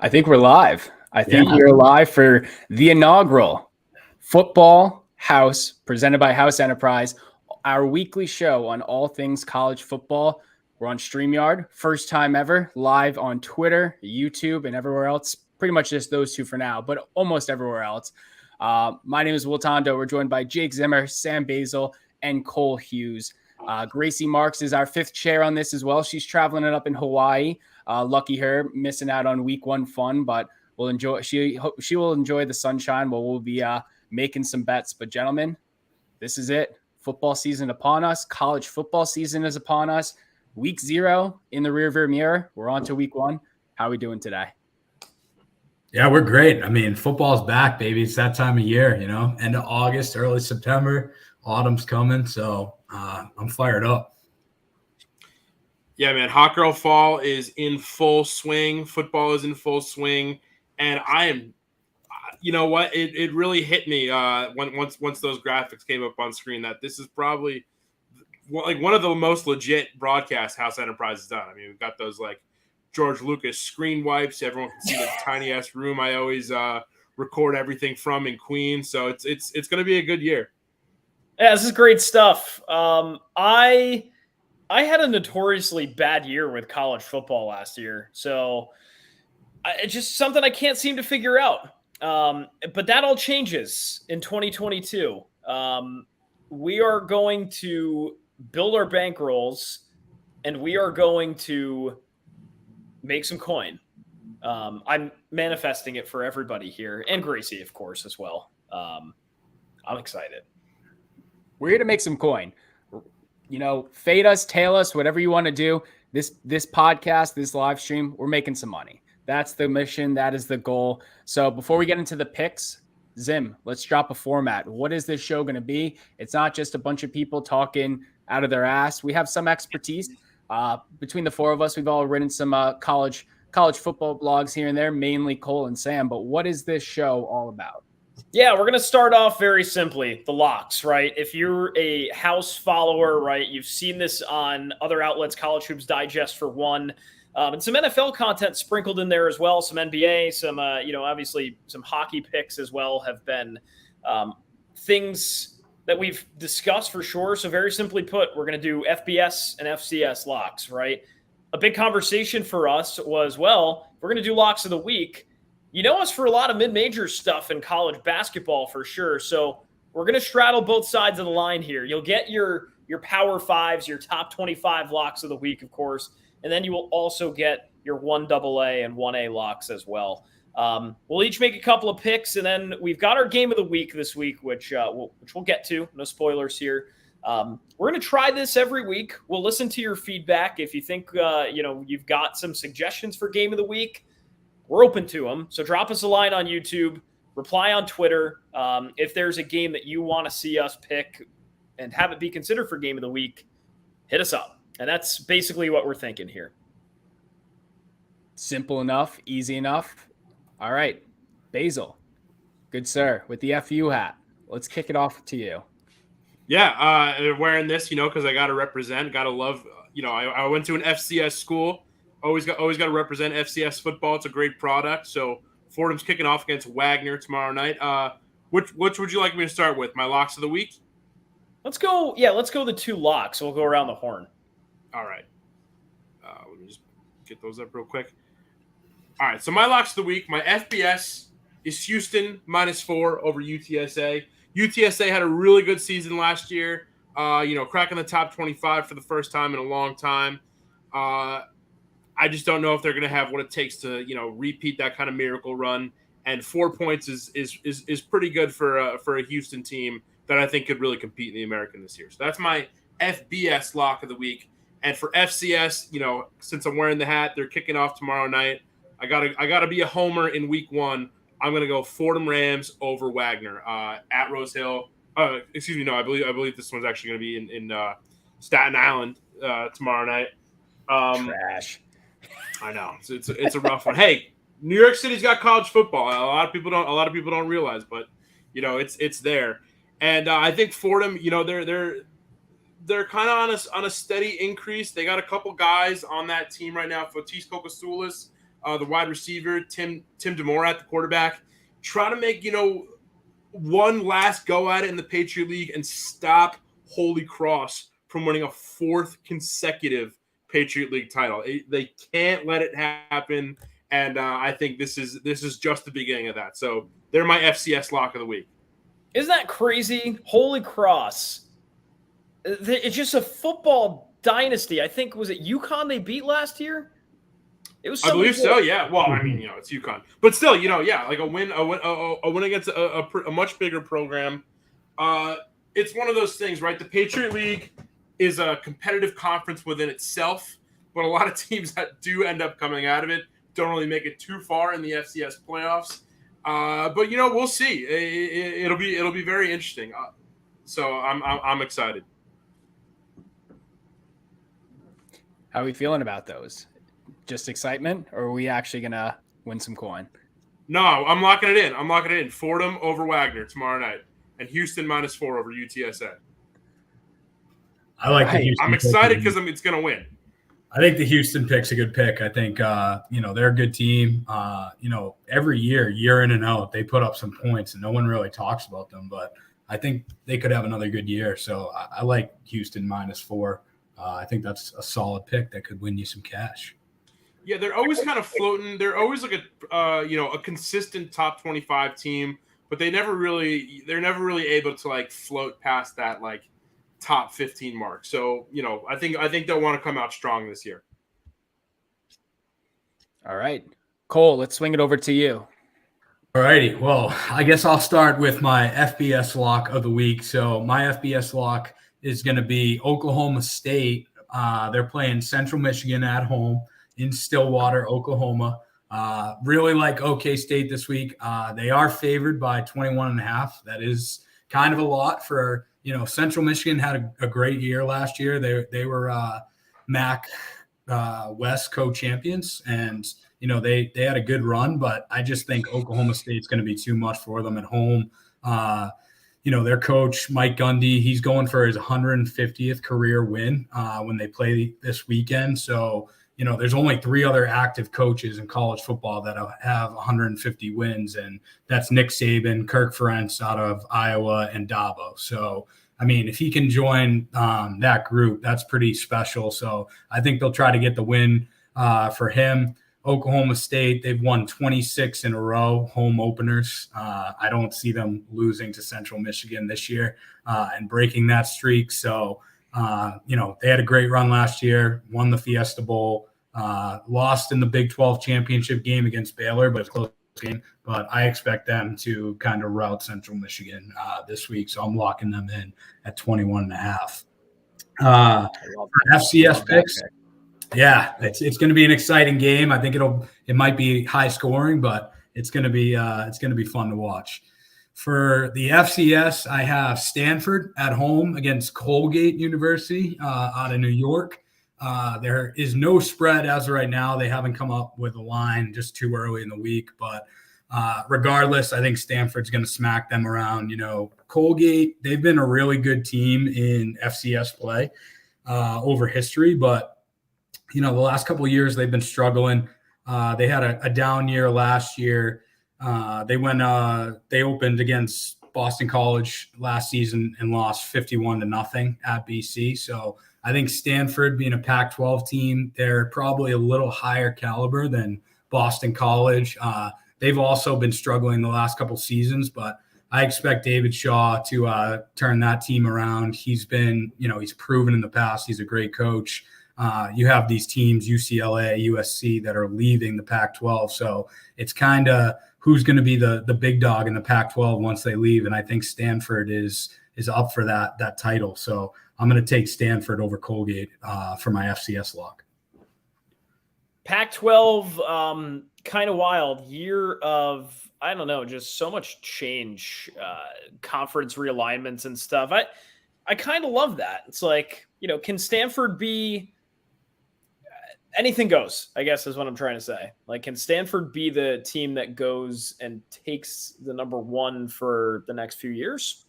I think we're live. I think Yeah. we're live for the inaugural Football House presented by House Enterprise, our weekly show on all things college football. We're on StreamYard, first time ever, live on Twitter, YouTube, and everywhere else. Pretty much just those two for now, but almost everywhere else. My name is Will Tondo. We're joined by Jake Zimmer, Sam Basil, and Cole Hughes. Gracie Marks is our fifth chair on this as well. She's traveling it up in Hawaii. Lucky her, missing out on week one fun, but we'll enjoy. She will enjoy the sunshine while we'll be making some bets. But gentlemen, this is it. Football season upon us. College football season is upon us. Week 0 in the rearview mirror. We're on to week 1. How are we doing today? Yeah, we're great. I mean, football's back, baby. It's that time of year, end of August, early September, autumn's coming. So I'm fired up. Yeah, man, Hot Girl Fall is in full swing. Football is in full swing. And I am, you know what? It really hit me once those graphics came up on screen that this is probably like one of the most legit broadcasts House Enterprise has done. I mean, we've got those like George Lucas screen wipes. Everyone can see the tiny ass room I always record everything from in Queens. So it's going to be a good year. Yeah, this is great stuff. I had a notoriously bad year with college football last year, so it's just something I can't seem to figure out. But that all changes in 2022. We are going to build our bankrolls, and we are going to make some coin. I'm manifesting it for everybody here, and Gracie, of course, as well. I'm excited. We're here to make some coin. Fade us, tail us, whatever you want to do. This podcast, this live stream, we're making some money. That's the mission. That is the goal. So before we get into the picks, Zim, let's drop a format. What is this show going to be? It's not just a bunch of people talking out of their ass. We have some expertise. Between the four of us, we've all written some college football blogs here and there, mainly Cole and Sam. But what is this show all about? Yeah, we're going to start off very simply, the locks, right? If you're a House follower, right, you've seen this on other outlets, College Hoops Digest for one, and some NFL content sprinkled in there as well, some NBA, some, obviously some hockey picks as well have been things that we've discussed for sure. So very simply put, we're going to do FBS and FCS locks, right? A big conversation for us was, well, we're going to do locks of the week. You know us for a lot of mid-major stuff in college basketball for sure. So we're going to straddle both sides of the line here. You'll get your Power Fives, your top 25 locks of the week, of course. And then you will also get your 1AA and 1A locks as well. We'll each make a couple of picks, and then we've got our game of the week this week, which we'll get to. No spoilers here. We're going to try this every week. We'll listen to your feedback. If you think, you've got some suggestions for game of the week, we're open to them. So drop us a line on YouTube, reply on Twitter. If there's a game that you want to see us pick and have it be considered for game of the week, hit us up. And that's basically what we're thinking here. Simple enough, easy enough. All right, Basil, good sir, with the FU hat. Let's kick it off to you. Yeah, wearing this, because I got to represent, got to love. I went to an FCS school. Always got to represent FCS football. It's a great product. So Fordham's kicking off against Wagner tomorrow night. Which would you like me to start with? My locks of the week? Let's go the two locks. We'll go around the horn. All right. Let me just get those up real quick. All right, so my locks of the week, my FBS is Houston -4 over UTSA. UTSA had a really good season last year, cracking the top 25 for the first time in a long time. I just don't know if they're going to have what it takes to, repeat that kind of miracle run. And 4 points is pretty good for a Houston team that I think could really compete in the American this year. So that's my FBS lock of the week. And for FCS, since I'm wearing the hat, they're kicking off tomorrow night. I gotta be a homer in week 1. I'm gonna go Fordham Rams over Wagner at Rose Hill. I believe this one's actually gonna be in Staten Island tomorrow night. Trash. I know it's a rough one. Hey, New York City's got college football. A lot of people don't realize, but it's there. And I think Fordham, they're kind of on a steady increase. They got a couple guys on that team right now. Fotis Kokosoulis the wide receiver, Tim DeMore at the quarterback. Try to make, one last go at it in the Patriot League and stop Holy Cross from winning a 4th consecutive Patriot League title. They can't let it happen, and I think this is just the beginning of that. So they're my FCS lock of the week. Isn't that crazy? Holy Cross. It's just a football dynasty. I think, was it UConn they beat last year? It was. I believe so. Yeah. Well, I mean, it's UConn, but still, like a win against a much bigger program. It's one of those things, right? The Patriot League is a competitive conference within itself, but a lot of teams that do end up coming out of it don't really make it too far in the FCS playoffs. But we'll see. It'll be very interesting. So I'm excited. How are we feeling about those? Just excitement, or are we actually gonna win some coin? No, I'm locking it in. Fordham over Wagner tomorrow night, and Houston -4 over UTSA. I like the Houston. I'm excited because it's going to win. I think the Houston pick's a good pick. I think they're a good team. Every year in and out, they put up some points, and no one really talks about them. But I think they could have another good year. So I like Houston -4. I think that's a solid pick that could win you some cash. Yeah, they're always kind of floating. They're always like a consistent top 25 team, but they're never really able to like float past that like top 15 mark. So, I think they'll want to come out strong this year. All right, Cole, let's swing it over to you. All righty. Well, I guess I'll start with my FBS lock of the week. So my FBS lock is going to be Oklahoma State. They're playing Central Michigan at home in Stillwater, Oklahoma. Really like OK State this week. They are favored by 21.5. That is kind of a lot for, Central Michigan had a great year last year. They were MAC West co-champions, and, they had a good run, but I just think Oklahoma State's going to be too much for them at home. Their coach, Mike Gundy, he's going for his 150th career win when they play this weekend. So, there's only 3 other active coaches in college football that have 150 wins, and that's Nick Saban, Kirk Ferentz out of Iowa, and Dabo. So, I mean, if he can join that group, that's pretty special. So I think they'll try to get the win for him. Oklahoma State, they've won 26 in a row, home openers. I don't see them losing to Central Michigan this year and breaking that streak. So, they had a great run last year, won the Fiesta Bowl, lost in the Big 12 championship game against Baylor, but it's a close game. But I expect them to kind of rout Central Michigan this week. So I'm locking them in at 21.5. FCS picks. Yeah, it's going to be an exciting game. I think it might be high scoring, but it's going to be fun to watch. For the FCS, I have Stanford at home against Colgate University out of New York. There is no spread as of right now. They haven't come up with a line, just too early in the week. But regardless, I think Stanford's going to smack them around. Colgate, they've been a really good team in FCS play over history, but the last couple of years they've been struggling. They had a down year last year. They opened against Boston College last season and lost 51-0 at BC. So I think Stanford, being a Pac-12 team, they're probably a little higher caliber than Boston College. They've also been struggling the last couple of seasons, but I expect David Shaw to turn that team around. He's been, he's proven in the past he's a great coach. You have these teams, UCLA, USC, that are leaving the Pac-12. So it's kind of who's going to be the big dog in the Pac-12 once they leave. And I think Stanford is up for that title. So I'm going to take Stanford over Colgate for my FCS lock. Pac-12, kind of wild year of, I don't know, just so much change, conference realignments and stuff. I kind of love that. It's like, can Stanford be anything goes, I guess is what I'm trying to say. Like, can Stanford be the team that goes and takes the number 1 for the next few years?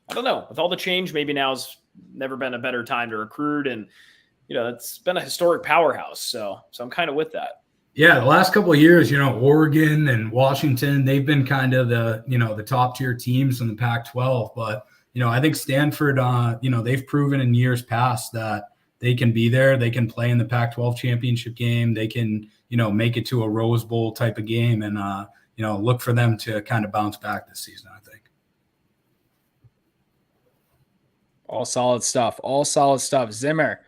I don't know. With all the change, maybe now's never been a better time to recruit. And, it's been a historic powerhouse. So I'm kind of with that. Yeah, the last couple of years, Oregon and Washington, they've been kind of the top tier teams in the Pac-12. But, I think Stanford, they've proven in years past that they can be there. They can play in the Pac-12 championship game. They can, make it to a Rose Bowl type of game and, look for them to kind of bounce back this season, I think. All solid stuff. All solid stuff. Zimmer,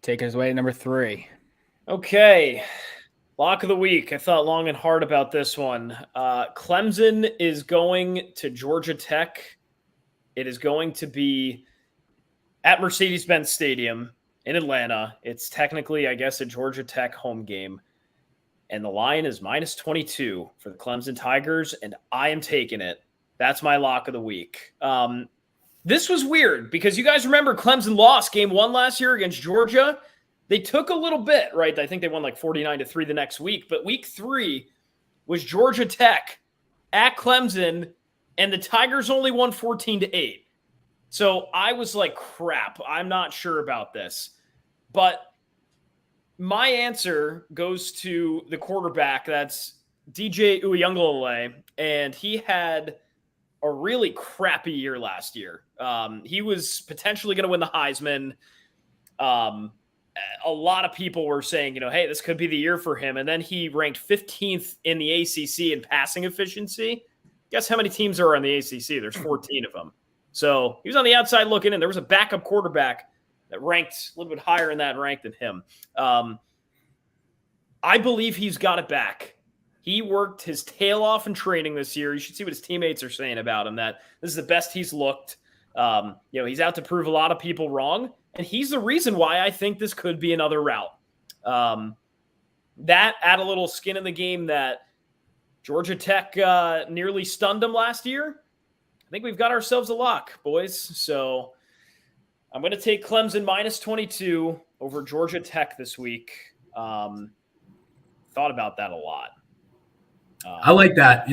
take us away to number 3. Okay. Lock of the week. I thought long and hard about this one. Clemson is going to Georgia Tech. It is going to be at Mercedes-Benz Stadium in Atlanta. It's technically, I guess, a Georgia Tech home game. And the line is -22 for the Clemson Tigers, and I am taking it. That's my lock of the week. This was weird because you guys remember Clemson lost game 1 last year against Georgia. They took a little bit, right? I think they won like 49-3 the next week. But week 3 was Georgia Tech at Clemson, and the Tigers only won 14-8. So I was like, crap, I'm not sure about this. But my answer goes to the quarterback. That's DJ Uiagalelei, and he had a really crappy year last year. He was potentially going to win the Heisman. A lot of people were saying, hey, this could be the year for him. And then he ranked 15th in the ACC in passing efficiency. Guess how many teams are on the ACC? There's 14 of them. So he was on the outside looking in. There was a backup quarterback that ranked a little bit higher in that rank than him. I believe he's got it back. He worked his tail off in training this year. You should see what his teammates are saying about him, that this is the best he's looked. He's out to prove a lot of people wrong. And he's the reason why I think this could be another route. That add a little skin in the game that Georgia Tech nearly stunned them last year. I think we've got ourselves a lock, boys. So I'm going to take Clemson -22 over Georgia Tech this week. Thought about that a lot. I like that.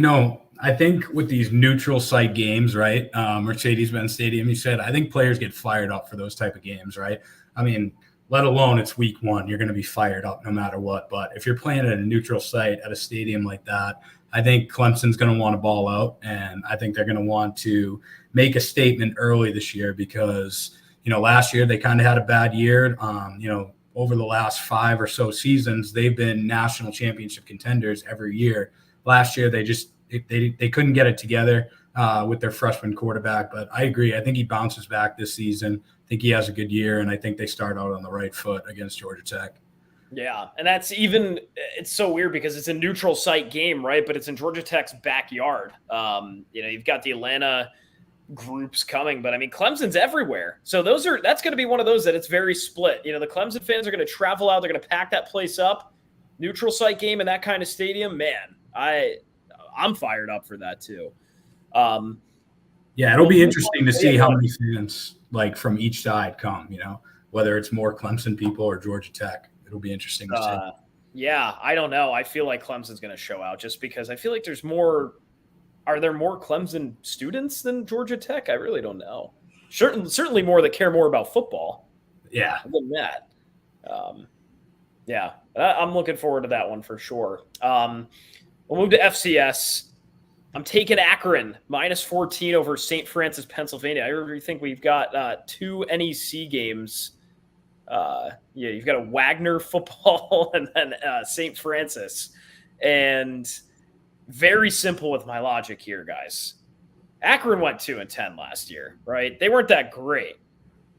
I think with these neutral site games, right? Mercedes-Benz Stadium, you said, I think players get fired up for those type of games, right? I mean, let alone it's week 1, you're going to be fired up no matter what. But if you're playing at a neutral site at a stadium like that, I think Clemson's going to want to ball out, and I think they're going to want to make a statement early this year because, last year they kind of had a bad year. Over the last 5 or so seasons, they've been national championship contenders every year. Last year, they couldn't get it together with their freshman quarterback. But I agree. I think he bounces back this season. I think he has a good year, and I think they start out on the right foot against Georgia Tech. Yeah, and it's so weird because it's a neutral site game, right? But it's in Georgia Tech's backyard. You've got the Atlanta groups coming, but I mean, Clemson's everywhere. So that's going to be one of those that it's very split. The Clemson fans are going to travel out. They're going to pack that place up. Neutral site game in that kind of stadium, man, I'm fired up for that too. It'll be interesting to see how many fans from each side come, whether it's more Clemson people or Georgia Tech. It'll be interesting to see. Yeah, I don't know. I feel like Clemson's going to show out just because I feel like there's more. Are there more Clemson students than Georgia Tech? I really don't know. Certainly more that care more about football. Yeah. Than that. I'm looking forward to that one for sure. We'll move to FCS. I'm taking Akron -14 over St. Francis, Pennsylvania. I really think we've got 2 NEC games. You've got a Wagner football and then St. Francis. And very simple with my logic here, guys. Akron went 2-10 last year, right? They weren't that great.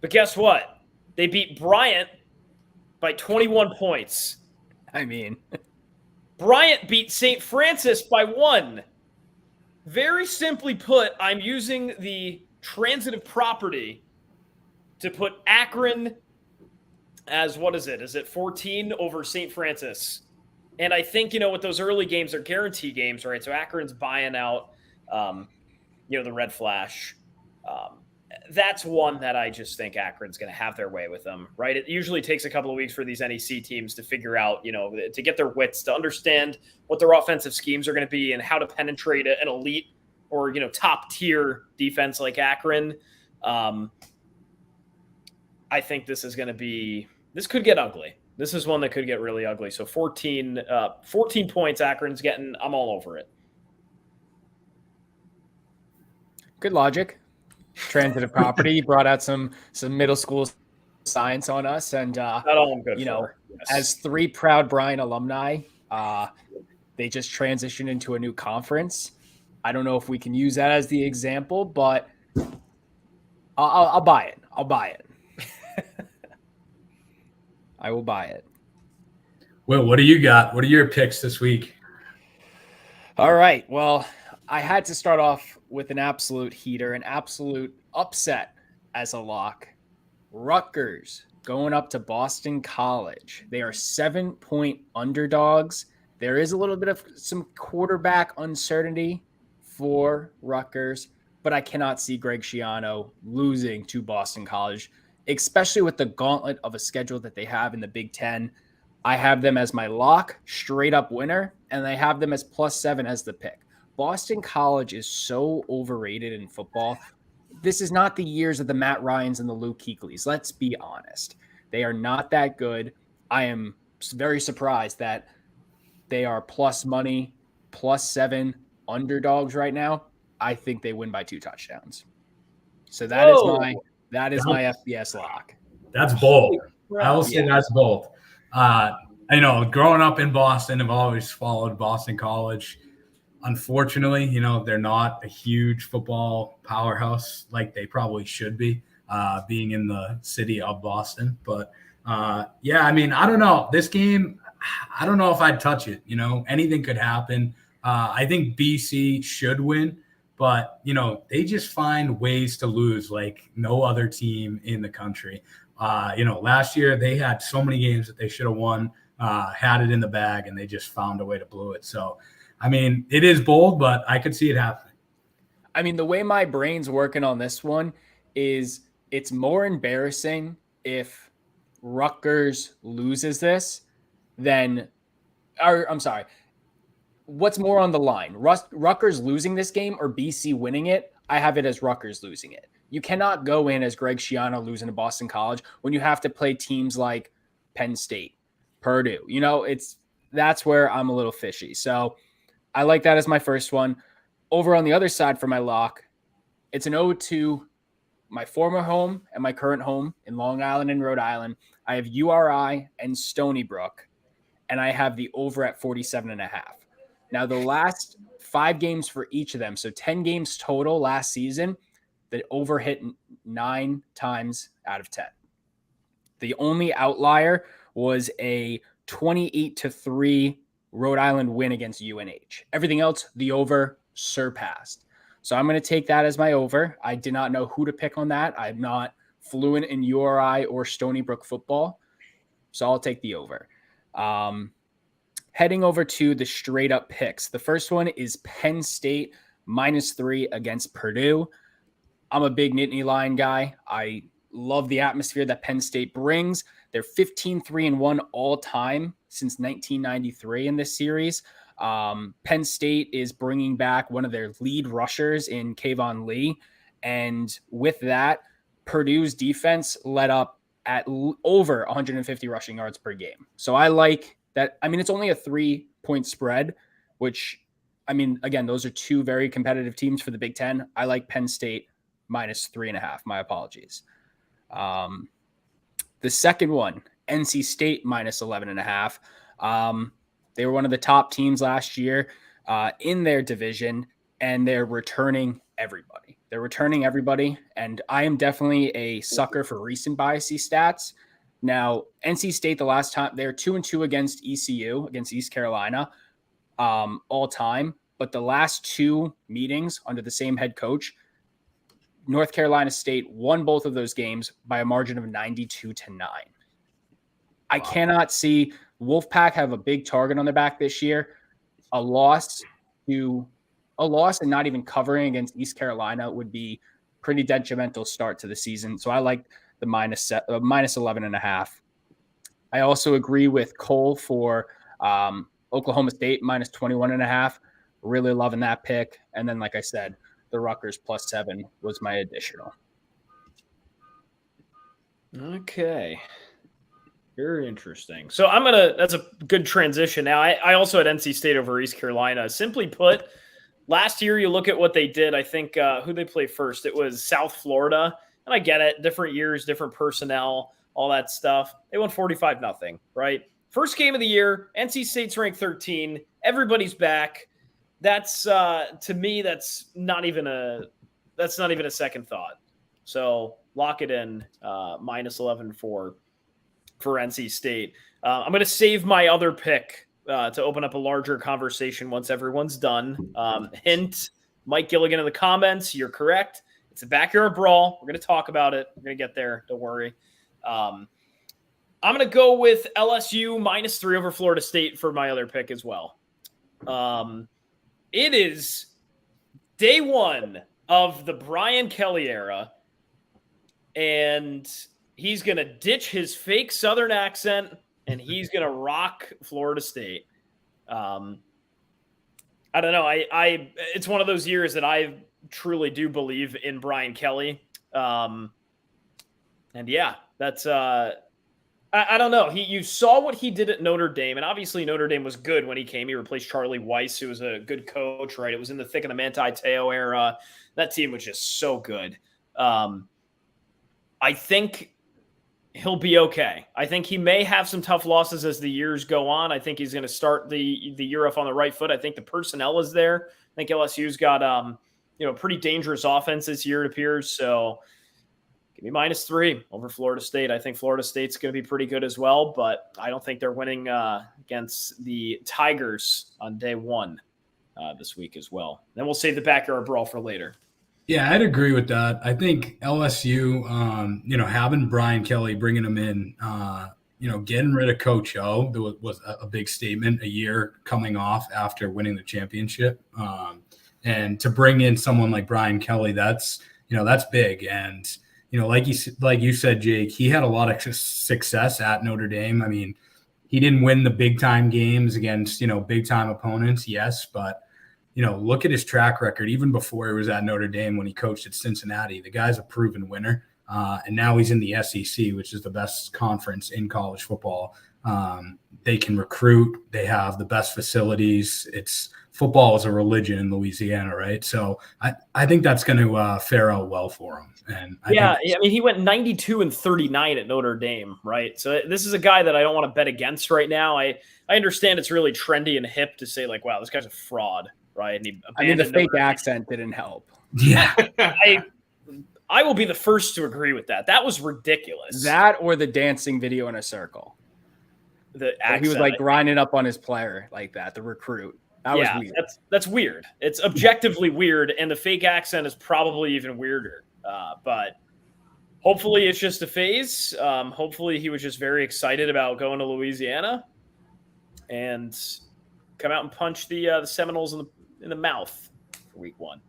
But guess what? They beat Bryant by 21 points. I mean, Bryant beat St. Francis by 1. Very simply put, I'm using the transitive property to put Akron as, what is it? Is it 14 over St. Francis? And I think, with those early games, they're guarantee games, right? So Akron's buying out, the red flash. That's one that I just think Akron's going to have their way with them, right? It usually takes a couple of weeks for these NEC teams to figure out, to get their wits, to understand what their offensive schemes are going to be and how to penetrate an elite or, top tier defense like Akron. I think this could get ugly. This is one that could get really ugly. So 14 points Akron's getting. I'm all over it. Good logic. Transitive property. You brought out some middle school science on us, and Not all I'm good you know, for. Yes. as 3 proud Bryan alumni, they just transitioned into a new conference. I don't know if we can use that as the example, but I'll buy it. I'll buy it. I will buy it. Will, what do you got? What are your picks this week? All right. Well, I had to start off with an absolute heater, an absolute upset as a lock. Rutgers going up to Boston College. They are 7-point underdogs. There is a little bit of some quarterback uncertainty for Rutgers, but I cannot see Greg Schiano losing to Boston College, especially with the gauntlet of a schedule that they have in the Big Ten. I have them as my lock, straight up winner, and I have them as +7 as the pick. Boston College is so overrated in football. This is not the years of the Matt Ryans and the Luke Kuechly's. Let's be honest. They are not that good. I am very surprised that they are plus money, +7 underdogs right now. I think they win by 2 touchdowns. So that is my FBS lock. That's bold. I will say that's bold. Growing up in Boston, I've always followed Boston College. Unfortunately, they're not a huge football powerhouse like they probably should be, being in the city of Boston. But I don't know. This game, I don't know if I'd touch it. Anything could happen. I think BC should win, but they just find ways to lose like no other team in the country. Last year they had so many games that they should have won, had it in the bag, and they just found a way to blow it. So, it is bold, but I could see it happening. The way my brain's working on this one is it's more embarrassing if Rutgers loses this what's more on the line? Rutgers losing this game or BC winning it? I have it as Rutgers losing it. You cannot go in as Greg Schiano losing to Boston College when you have to play teams like Penn State, Purdue. That's where I'm a little fishy. So I like that as my first one. Over on the other side for my lock, it's an ode to my former home and my current home in Long Island and Rhode Island. I have URI and Stony Brook, and I have the over at 47.5. Now, the last 5 games for each of them, so 10 games total last season, the over hit 9 times out of 10. The only outlier was a 28-3 Rhode Island win against UNH. Everything else, the over surpassed. So I'm going to take that as my over. I did not know who to pick on that. I'm not fluent in URI or Stony Brook football, so I'll take the over. Heading over to the straight up picks. The first one is Penn State -3 against Purdue. I'm a big Nittany Lion guy. I love the atmosphere that Penn State brings. They're 15-3-1 all time since 1993 in this series. Penn State is bringing back one of their lead rushers in Kayvon Lee. And with that, Purdue's defense let up at over 150 rushing yards per game. So I like that. It's only a 3-point spread, which, again, those are 2 very competitive teams for the Big Ten. I like Penn State -3.5. My apologies. The second one, NC State -11.5. They were one of the top teams last year in their division, and they're returning everybody. And I am definitely a sucker for recent biasy stats. Now, NC State, the last time, they're 2-2 against ECU, against East Carolina, all time. But the last 2 meetings under the same head coach, North Carolina State won both of those games by a margin of 92-9. I cannot see Wolfpack have a big target on their back this year. A loss and not even covering against East Carolina would be pretty detrimental start to the season. So I like the -11.5. I also agree with Cole for Oklahoma State -21.5. Really loving that pick. And then, like I said, the Rutgers +7 was my additional. Okay. Very interesting. So that's a good transition. Now, I also had NC State over East Carolina. Simply put, last year, you look at what they did. I think who they play first, it was South Florida. And I get it. Different years, different personnel, all that stuff. They won 45-0, right? First game of the year, NC State's ranked 13. Everybody's back. That's to me, that's not even a second thought. So lock it in, minus 11 for NC State. I'm going to save my other pick to open up a larger conversation once everyone's done. Hint, Mike Gilligan in the comments. You're correct. It's a backyard brawl. We're going to talk about it. We're going to get there. Don't worry. I'm going to go with LSU minus 3 over Florida State for my other pick as well. It is day one of the Brian Kelly era, and he's going to ditch his fake Southern accent, and he's going to rock Florida State. I don't know. It's one of those years that I truly do believe in Brian Kelly. And yeah, that's I don't know. You saw what he did at Notre Dame, and obviously Notre Dame was good when he came. He replaced Charlie Weiss, who was a good coach, right? It was in the thick of the Manti Te'o era. That team was just so good. I think he'll be okay. I think he may have some tough losses as the years go on. I think he's going to start the year off on the right foot. I think the personnel is there. I think LSU's got pretty dangerous offense this year, it appears. So give me minus 3 over Florida State. I think Florida State's going to be pretty good as well, but I don't think they're winning against the Tigers on day one this week as well. Then we'll save the backyard brawl for later. Yeah, I'd agree with that. I think LSU, having Brian Kelly, bringing him in, getting rid of Coach O was a big statement a year coming off after winning the championship. And to bring in someone like Brian Kelly, that's big. And, like you said, Jake, he had a lot of success at Notre Dame. I mean, he didn't win the big time games against, big time opponents. Yes. But, look at his track record, even before he was at Notre Dame when he coached at Cincinnati. The guy's a proven winner. And now he's in the SEC, which is the best conference in college football. They can recruit. They have the best facilities. Football is a religion in Louisiana, right? So I think that's going to fare out well for him. And I mean, he went 92-39 at Notre Dame, right? So this is a guy that I don't want to bet against right now. I understand it's really trendy and hip to say, like, wow, this guy's a fraud, right? And the fake accent didn't help. Yeah. I will be the first to agree with that. That was ridiculous. That or the dancing video in a circle. The accent, he was like grinding up on his player like that, the recruit. That was weird. That's weird. It's objectively weird, and the fake accent is probably even weirder. But hopefully it's just a phase. Hopefully he was just very excited about going to Louisiana and come out and punch the Seminoles in the mouth for week 1.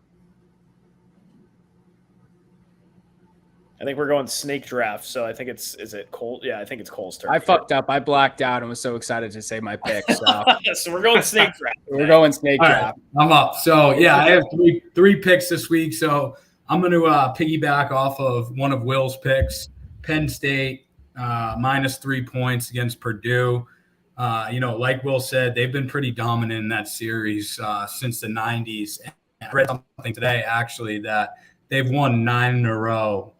I think we're going snake draft, so I think is it Cole? Yeah, I think it's Cole's turn. I fucked up. I blacked out and was so excited to say my pick. So, so we're going snake draft. We're going snake draft. Right, I'm up. So yeah, I have three picks this week. So I'm going to piggyback off of one of Will's picks. Penn State minus 3 points against Purdue. Like Will said, they've been pretty dominant in that series since the 90s. And I read something today actually that they've won 9 in a row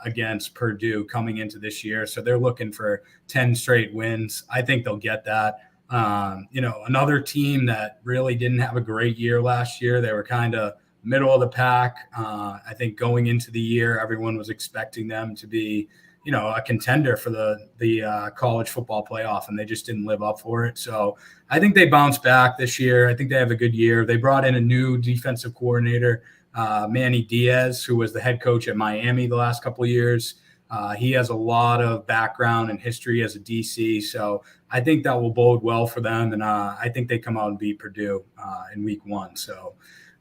against Purdue coming into this year. So they're looking for 10 straight wins. I think they'll get that. Another team that really didn't have a great year last year. They were kind of middle of the pack. I think going into the year, everyone was expecting them to be, a contender for the college football playoff, and they just didn't live up for it. So I think they bounce back this year. I think they have a good year. They brought in a new defensive coordinator, Manny Diaz, who was the head coach at Miami the last couple of years. He has a lot of background and history as a DC, so I think that will bode well for them, and I think they come out and beat Purdue in week 1. So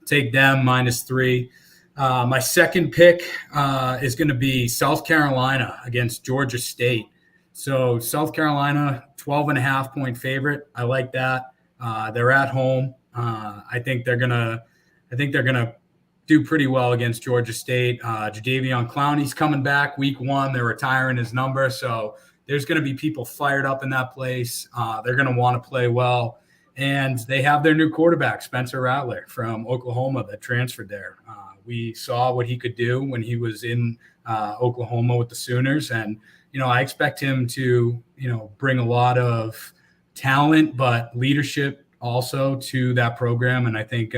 take them minus 3. My second pick is going to be South Carolina against Georgia State. So South Carolina, 12.5 point favorite. I like that. They're at home. I think they're gonna do pretty well against Georgia State. Jadeveon Clowney's coming back week 1. They're retiring his number. So there's going to be people fired up in that place. They're going to want to play well. And they have their new quarterback, Spencer Rattler from Oklahoma, that transferred there. We saw what he could do when he was in Oklahoma with the Sooners. And, I expect him to, bring a lot of talent, but leadership also to that program. And I think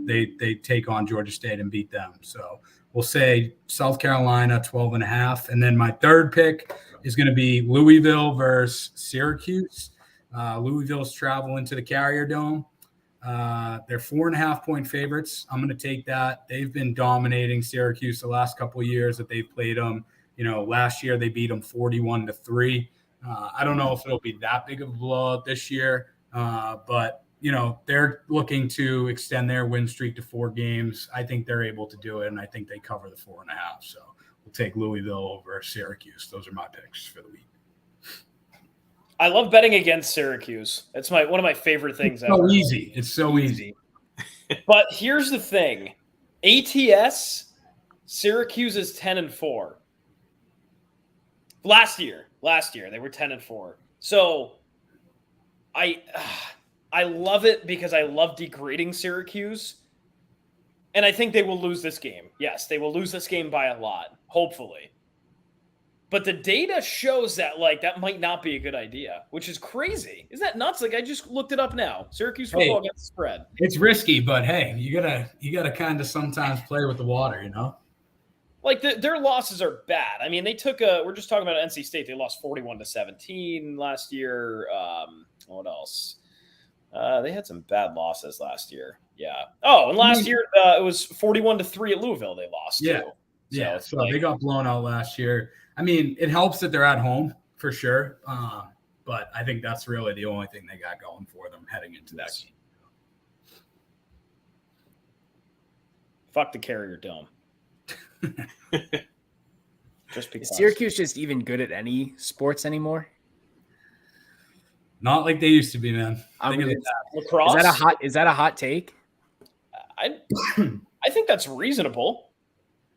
they take on Georgia State and beat them. So we'll say South Carolina 12.5. And then my third pick is going to be Louisville versus Syracuse. Louisville's traveling to the Carrier Dome. They're 4.5-point favorites. I'm going to take that. They've been dominating Syracuse the last couple of years that they've played them. Last year they beat them 41-3. I don't know if it'll be that big of a blowout this year, but they're looking to extend their win streak to 4 games. I think they're able to do it, and I think they cover the 4.5. So we'll take Louisville over Syracuse. Those are my picks for the week. I love betting against Syracuse. It's one of my favorite things ever. It's so easy. But here's the thing. ATS, Syracuse is 10-4. Last year, they were 10-4. So I love it because I love degrading Syracuse. And I think they will lose this game. Yes, they will lose this game by a lot, hopefully. But the data shows that that might not be a good idea, which is crazy. Isn't that nuts? I just looked it up now. Syracuse football against the spread. It's risky, but hey, you gotta kind of sometimes play with the water, Their losses are bad. I mean, they took we're just talking about NC State. They lost 41-17 last year. What else? They had some bad losses last year. Yeah. Oh, and last year it was 41-3 at Louisville. They lost too. Yeah. So they got blown out last year. I mean, it helps that they're at home for sure. But I think that's really the only thing they got going for them heading into that game. Fuck the Carrier Dome. Just because. Is Syracuse just even good at any sports anymore? Not like they used to be, man. Lacrosse? Is that a hot take? I think that's reasonable.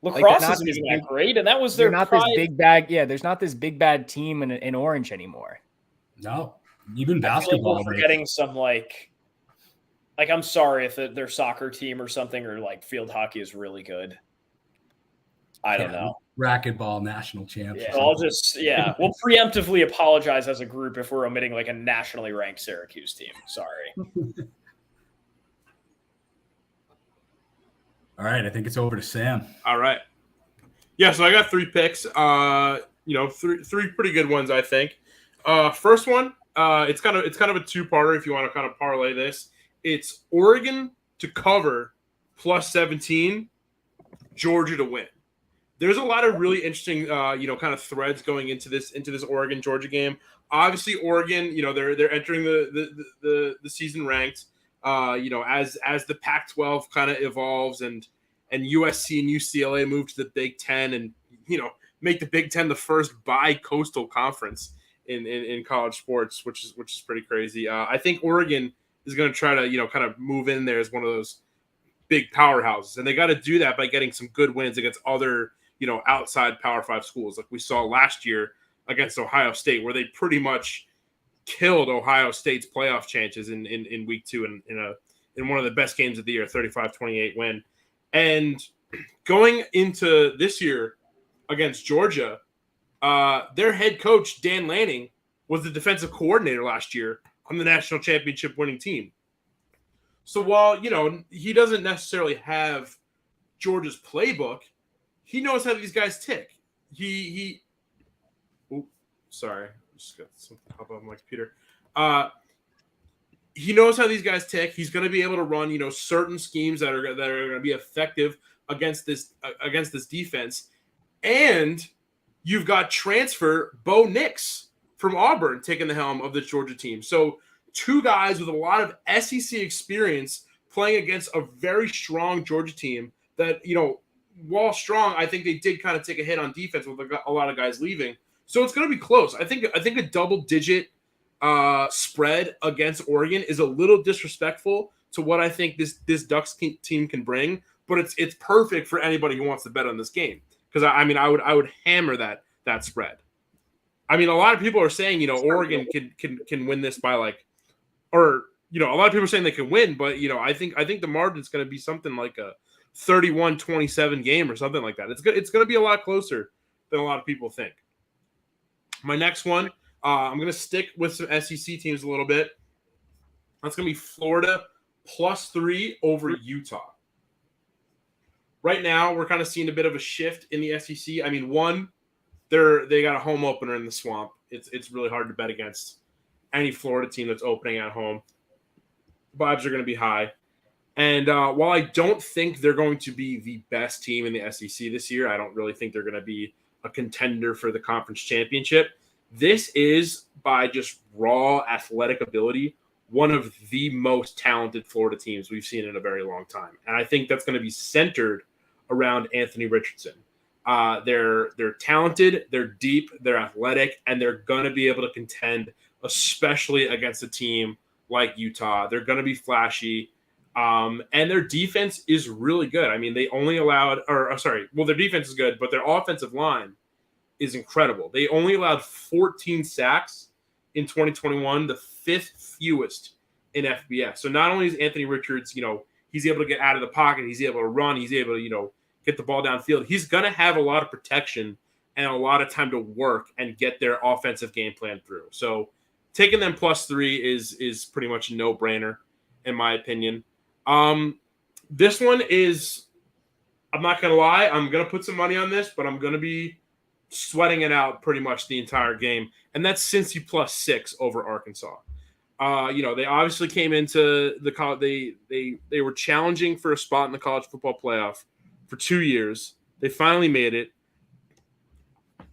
Lacrosse isn't that great, and that was their not pride. This big bag. Yeah, there's not this big bad team in Orange anymore. No, even basketball. We're forgetting some I'm sorry if their soccer team or something or field hockey is really good. I don't know. Racquetball national champs. Yeah, we'll preemptively apologize as a group if we're omitting a nationally ranked Syracuse team. Sorry. All right, I think it's over to Sam. All right. Yeah, so I got 3 picks. Three pretty good ones, I think. First one, it's kind of a 2-parter if you want to kind of parlay this. It's Oregon to cover plus 17, Georgia to win. There's a lot of really interesting, kind of threads going into this Oregon Georgia game. Obviously, Oregon, they're entering the season ranked. As the Pac-12 kind of evolves and USC and UCLA move to the Big Ten and make the Big Ten the first bi-coastal conference in college sports, which is pretty crazy. I think Oregon is going to try to kind of move in there as one of those big powerhouses, and they got to do that by getting some good wins against other outside Power 5 schools, like we saw last year against Ohio State, where they pretty much killed Ohio State's playoff chances in week 2 in one of the best games of the year, 35-28 win. And going into this year against Georgia, their head coach, Dan Lanning, was the defensive coordinator last year on the national championship winning team. So while, he doesn't necessarily have Georgia's playbook, he knows how these guys tick. Sorry. Just got something pop up on my computer. He knows how these guys tick. He's going to be able to run, certain schemes that are going to be effective against this defense. And you've got transfer Bo Nix from Auburn taking the helm of the Georgia team. So 2 guys with a lot of SEC experience playing against a very strong Georgia team that, while strong, I think they did kind of take a hit on defense with a lot of guys leaving. So it's going to be close. I think a double-digit spread against Oregon is a little disrespectful to what I think this Ducks team can bring. but it's perfect for anybody who wants to bet on this game because I would hammer that spread. I mean, a lot of people are saying Oregon can win this by like, or a lot of people are saying they can win, but I think the margin's going to be something like a 31-27 game or something like that. It's going to be a lot closer than a lot of people think. My next one, I'm going to stick with some SEC teams a little bit. That's going to be Florida +3 over Utah. Right now, we're kind of seeing a bit of a shift in the SEC. I mean, one, they got a home opener in the Swamp. It's really hard to bet against any Florida team that's opening at home. Vibes are going to be high. And while I don't think they're going to be the best team in the SEC this year, I don't really think they're going to be a contender for the conference championship. This is, by just raw athletic ability, one of the most talented Florida teams we've seen in a very long time. And I think that's going to be centered around Anthony Richardson. They're talented, they're deep, they're athletic, and they're going to be able to contend, especially against a team like Utah. They're going to be flashy. And their defense is really good. I mean, they only allowed – their defense is good, but their offensive line is incredible. They only allowed 14 sacks in 2021, the fifth fewest in FBS. So not only is Anthony Richards, he's able to get out of the pocket, he's able to run, he's able to, get the ball downfield. He's going to have a lot of protection and a lot of time to work and get their offensive game plan through. So taking them +3 is pretty much a no-brainer, in my opinion. This one is, I'm not going to lie, I'm going to put some money on this, but I'm going to be sweating it out pretty much the entire game. And that's Cincy +6 over Arkansas. They obviously came into the college. They were challenging for a spot in the college football playoff for 2 years. They finally made it.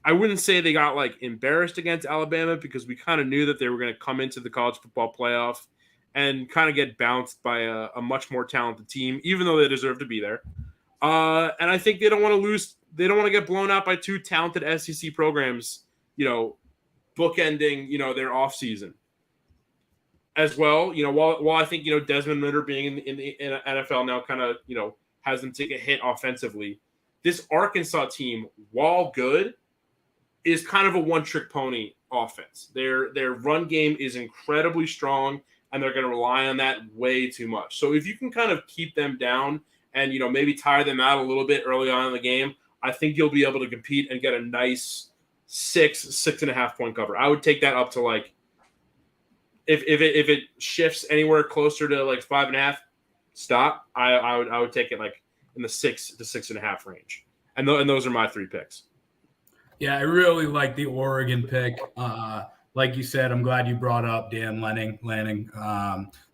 I wouldn't say they got embarrassed against Alabama because we kind of knew that they were going to come into the college football playoff and kind of get bounced by a much more talented team, even though they deserve to be there. And I think they don't want to lose. They don't want to get blown out by two talented SEC programs, bookending, their offseason. As well, while I think, Desmond Ridder being in the NFL now kind of, has them take a hit offensively. This Arkansas team, while good, is kind of a one-trick pony offense. Their run game is incredibly strong, and they're going to rely on that way too much. So if you can kind of keep them down and, maybe tire them out a little bit early on in the game, I think you'll be able to compete and get a nice 6.5 point cover. I would take that up to if it shifts anywhere closer to 5.5, stop. I would take it in the 6 to 6.5 range. And those are my 3 picks. Yeah, I really like the Oregon pick. Like you said, I'm glad you brought up Dan Lanning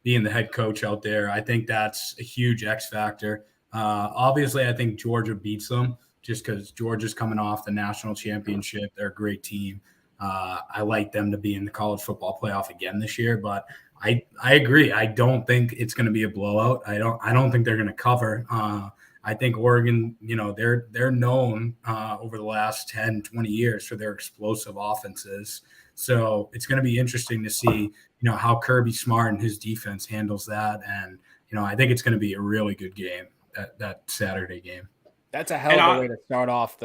being the head coach out there. I think that's a huge X factor. Obviously, I think Georgia beats them just because Georgia's coming off the national championship. They're a great team. I like them to be in the college football playoff again this year, but I agree. I don't think it's going to be a blowout. I don't think they're going to cover. I think Oregon, they're known over the last 10, 20 years for their explosive offenses. So it's going to be interesting to see, how Kirby Smart and his defense handles that. And, I think it's going to be a really good game, that Saturday game. That's a hell of a way to start off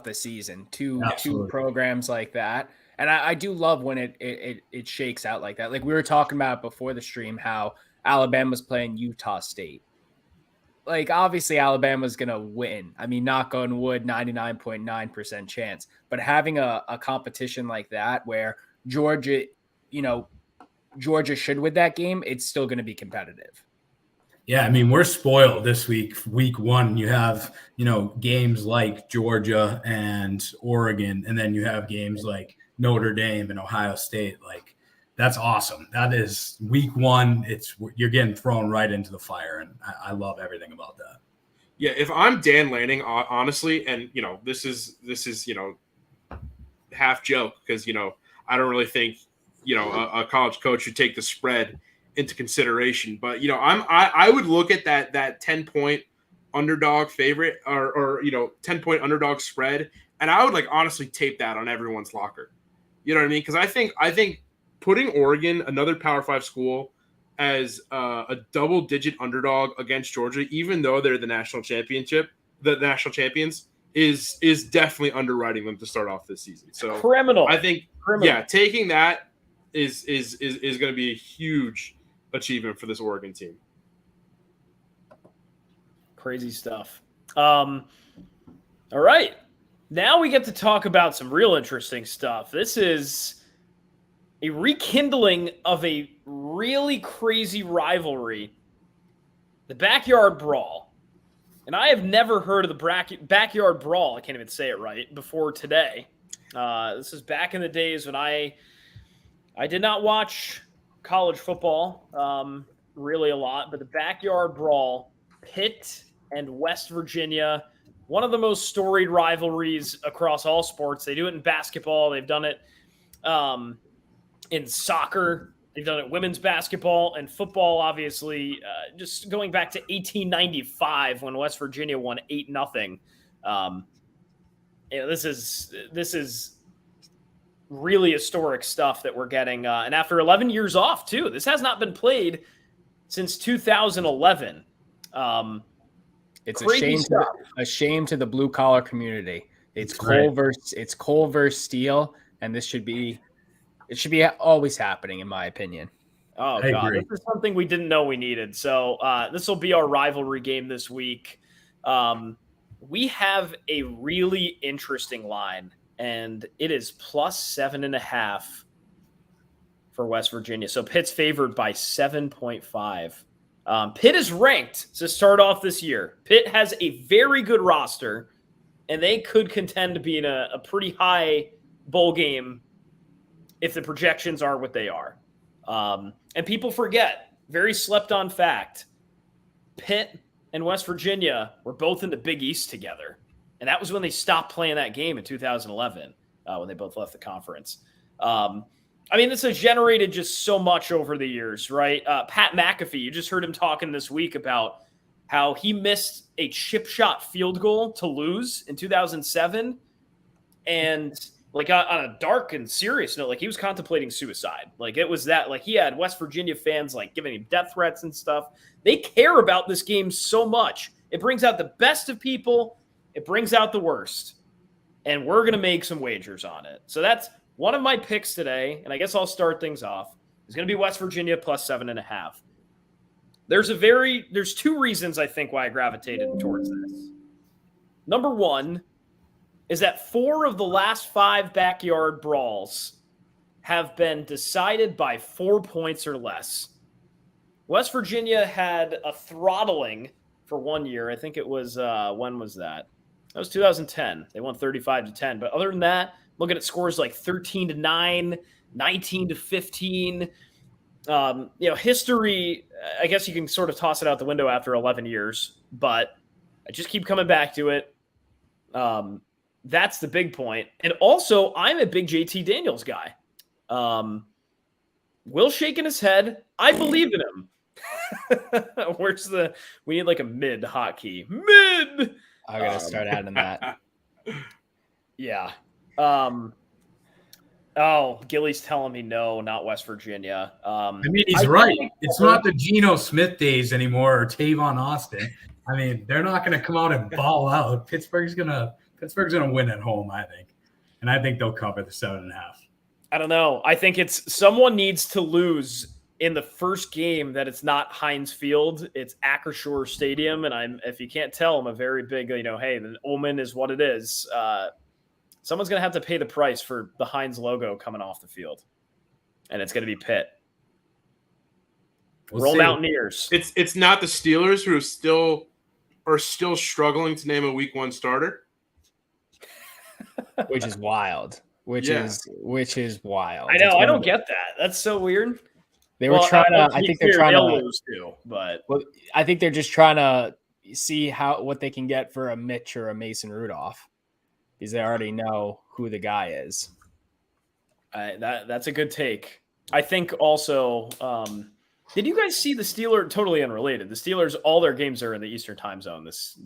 the season. Two programs like that. And I do love when it shakes out like that. Like we were talking about before the stream, how Alabama's playing Utah State. Obviously Alabama's going to win. I mean, knock on wood, 99.9% chance. But having a competition like that where Georgia should win that game, it's still going to be competitive. Yeah, I mean, we're spoiled this week 1. You have, games like Georgia and Oregon, and then you have games like Notre Dame and Ohio State. That's awesome. That is week 1. You're getting thrown right into the fire, and I love everything about that. Yeah, if I'm Dan Lanning, honestly, and this is half joke because I don't really think a college coach should take the spread into consideration, but I would look at that 10-point underdog favorite or 10-point underdog spread, and I would honestly tape that on everyone's locker. You know what I mean? Because I think putting Oregon, another Power 5 school, as a double-digit underdog against Georgia, even though they're the national champions, is definitely underwriting them to start off this season. So Criminal. I think, yeah, taking that is going to be a huge achievement for this Oregon team. Crazy stuff. All right. Now we get to talk about some real interesting stuff. This is a rekindling of a really crazy rivalry, the Backyard Brawl. And I have never heard of the Backyard Brawl, I can't even say it right, before today. This is back in the days when I did not watch college football really a lot, but the Backyard Brawl, Pitt and West Virginia, one of the most storied rivalries across all sports. They do it in basketball. They've done it in soccer. They've done it in women's basketball and football, obviously, just going back to 1895 when West Virginia won 8-0. This is really historic stuff that we're getting. And after 11 years off, too. This has not been played since 2011. It's a shame to the blue collar community. It's Cole versus Steele, and it should be always happening, in my opinion. Oh God, this is something we didn't know we needed. So this will be our rivalry game this week. We have a really interesting line, and it is +7.5 for West Virginia. So Pitt's favored by 7.5. Pitt is ranked to start off this year. Pitt has a very good roster, and they could contend to be in a pretty high bowl game if the projections are what they are. And people forget, very slept-on fact, Pitt and West Virginia were both in the Big East together. And that was when they stopped playing that game in 2011, when they both left the conference. This has generated just so much over the years, right? Pat McAfee, you just heard him talking this week about how he missed a chip shot field goal to lose in 2007. And on a dark and serious note, he was contemplating suicide. It was that, he had West Virginia fans, giving him death threats and stuff. They care about this game so much. It brings out the best of people. It brings out the worst. And we're going to make some wagers on it. So that's one of my picks today, and I guess I'll start things off. It's going to be West Virginia +7.5. There's two reasons I think why I gravitated towards this. Number one is that 4 of the last 5 backyard brawls have been decided by 4 points or less. West Virginia had a throttling for 1 year. I think it was, when was that? That was 2010. They won 35-10. But other than that, looking at scores like 13-9, 19-15. History, I guess you can sort of toss it out the window after 11 years, but I just keep coming back to it. That's the big point. And also, I'm a big JT Daniels guy. Will's shaking his head. I believe in him. We need a mid hotkey. Mid! I got to start adding that. Yeah. Gilly's telling me no, not West Virginia. He's right. It's not the Geno Smith days anymore or Tavon Austin. They're not going to come out and ball out. Pittsburgh's gonna win at home, I think, and I think they'll cover the 7.5. I don't know. I think it's someone needs to lose in the first game that it's not Heinz Field, it's Acrisure Stadium, and if you can't tell, I'm a very big, hey, the omen is what it is. Someone's going to have to pay the price for the Heinz logo coming off the field, and it's going to be Pitt. Roll Mountaineers. It's not the Steelers who are still struggling to name a Week 1 starter, which is wild. Which is wild. I know. I don't get that. That's so weird. They were trying to. I think they're trying to lose too, but I think they're just trying to see what they can get for a Mitch or a Mason Rudolph, because they already know who the guy is. That's a good take. I think also. Did you guys see the Steelers? Totally unrelated. The Steelers, all their games are in the Eastern Time Zone this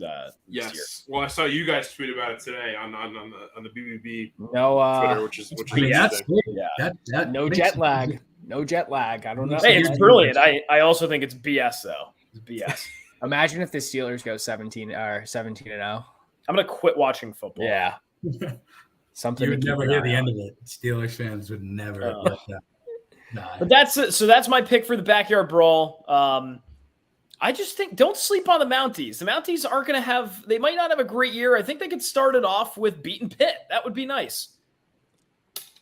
yes. year. Well, I saw you guys tweet about it today on the BBB no Twitter, which is yes, no jet lag. No jet lag. I don't know. Hey, it's brilliant. I also think it's BS though. It's BS. Imagine if the Steelers go 17-0. I'm gonna quit watching football. Yeah. Something You would to keep never an hear eye the on. end of it. Steelers fans would never let that die. But that's my pick for the backyard brawl. I just think don't sleep on the Mounties. The Mounties aren't going to have. They might not have a great year. I think they could start it off with beating Pitt. That would be nice.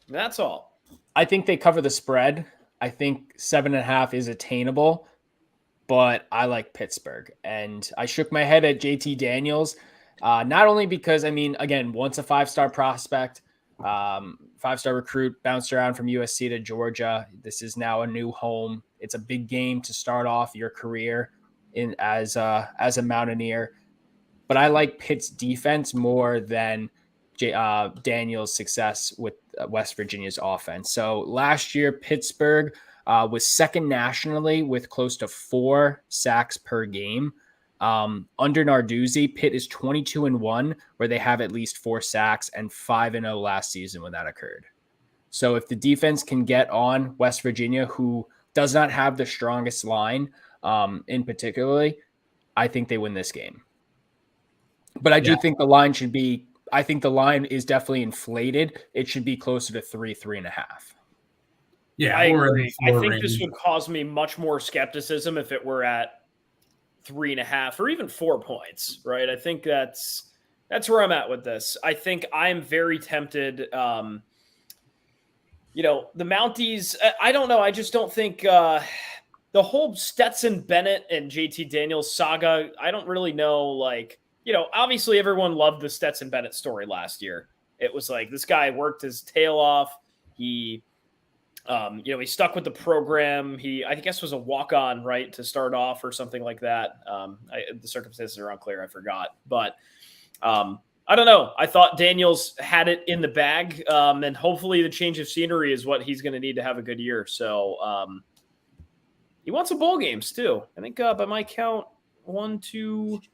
That's all. I think they cover the spread. I think 7.5 is attainable, but I like Pittsburgh. And I shook my head at JT Daniels, not only because, I mean, again, once a 5-star prospect, 5-star recruit, bounced around from USC to Georgia. This is now a new home. It's a big game to start off your career in as a Mountaineer. But I like Pitt's defense more than Daniels' success with West Virginia's offense. So last year, Pittsburgh was second nationally with close to 4 sacks per game. Under Narduzzi, Pitt is 22-1, where they have at least 4 sacks, and 5-0 last season when that occurred. So if the defense can get on West Virginia, who does not have the strongest line in particularly, I think they win this game. But I do think the line should be, I think the line is definitely inflated. It should be closer to 3.5. Yeah, I agree. I think this would cause me much more skepticism if it were at 3.5 or even 4 points, right? I think that's where I'm at with this. I think I'm very tempted. The Mounties, I don't know. I just don't think the whole Stetson Bennett and JT Daniels saga, I don't really know. Obviously everyone loved the Stetson Bennett story last year. It was like this guy worked his tail off. He stuck with the program. He, I guess, was a walk-on, right, to start off or something like that. The circumstances are unclear. I forgot. But I don't know. I thought Daniels had it in the bag, and hopefully the change of scenery is what he's going to need to have a good year. So he wants some bowl games, too. I think by my count, 1, 2 –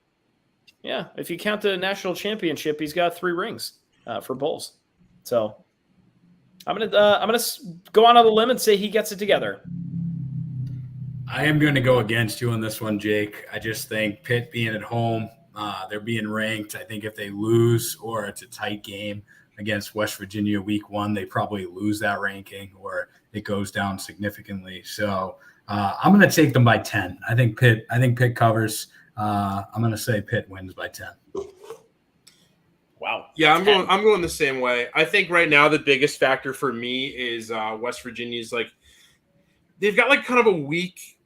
yeah, if you count the national championship, he's got 3 rings for bowls. So I'm gonna go on the limb and say he gets it together. I am going to go against you on this one, Jake. I just think Pitt being at home, they're being ranked. I think if they lose or it's a tight game against West Virginia week 1, they probably lose that ranking or it goes down significantly. So I'm going to take them by 10. I think Pitt covers. I'm going to say Pitt wins by 10. Wow. Yeah, I'm going the same way. I think right now the biggest factor for me is West Virginia's they've got kind of a weak,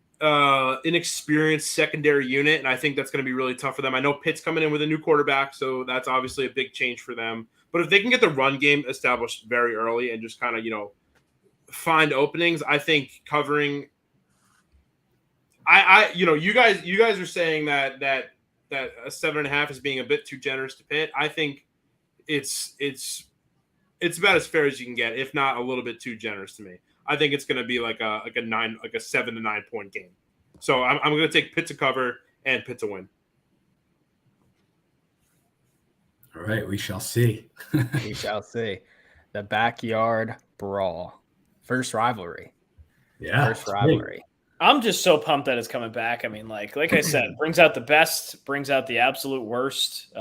inexperienced secondary unit, and I think that's going to be really tough for them. I know Pitt's coming in with a new quarterback, so that's obviously a big change for them. But if they can get the run game established very early and just kind of find openings, I think covering. You guys are saying that a 7.5 is being a bit too generous to Pitt. I think it's about as fair as you can get, if not a little bit too generous to me. I think it's going to be like a 7 to 9 point game. So I'm going to take Pitt to cover and Pitt to win. All right, we shall see. We shall see. The backyard brawl, first rivalry. Yeah, first rivalry. I'm just so pumped that it's coming back. I mean, like I said, brings out the best, brings out the absolute worst.